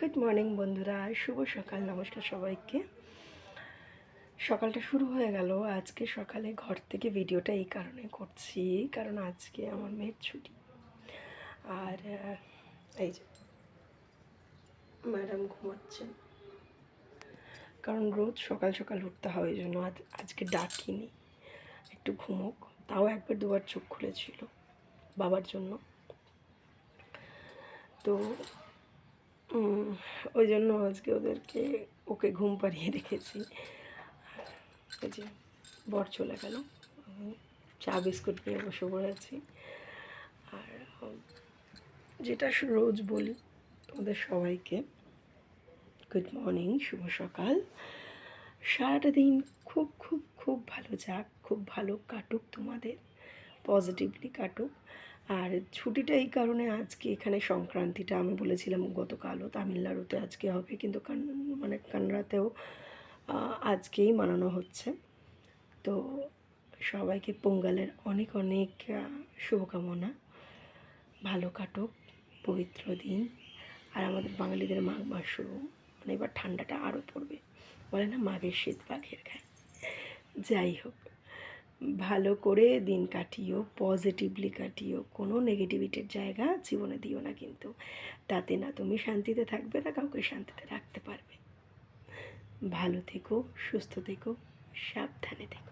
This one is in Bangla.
গুড মর্নিং বন্ধুরা, শুভ সকাল। নমস্কার সবাইকে। সকালটা শুরু হয়ে গেল। আজকে সকালে ঘর থেকে ভিডিওটা এই কারণে করছি, কারণ আজকে আমার মেয়ের ছুটি। আর এই যে ম্যাডাম ঘুমাচ্ছেন, কারণ রোজ সকাল সকাল উঠতে হয়, ওই জন্য আজকে ডাকিনি, একটু ঘুমোক। তাও একবার দুবার চোখ খুলেছিল বাবার জন্য, তো ওই জন্য আজকে ওকে ঘুম পাড়িয়ে রেখেছি। এই যে বর চলে গেল, চা বিস্কুট নিয়ে বসে পড়েছি। আর যেটা রোজ বলি তোমাদের সবাইকে, গুড মর্নিং, শুভ সকাল। সারাটা দিন খুব খুব খুব ভালো যাক, খুব ভালো কাটুক, তোমাদের পজিটিভলি কাটুক। আর ছুটিটা এই কারণে, আজকে এখানে সংক্রান্তিটা আমি বলেছিলাম গতকালও, তামিলনাড়ুতে আজকে হবে, কিন্তু কানড়াতেও আজকেই মানানো হচ্ছে। তো সবাইকে পোঙ্গালের অনেক অনেক শুভকামনা। ভালো কাটুক পবিত্র দিন। আর আমাদের বাঙালিদের মাঘ মাস শুরু, এবার ঠান্ডাটা আরও পড়বে, বলে না মাঘের শীত বাঘের খায়। যাই হোক, ভালো করে দিন কাটিও, পজিটিভলি কাটিও, কোনো নেগেটিভিটির জায়গা জীবনে দিও না, কিন্তু তাতে না তুমি শান্তিতে থাকবে, না কাউকে শান্তিতে রাখতে পারবে। ভালো থেকো, সুস্থ থেকো, সাবধানে থেকো।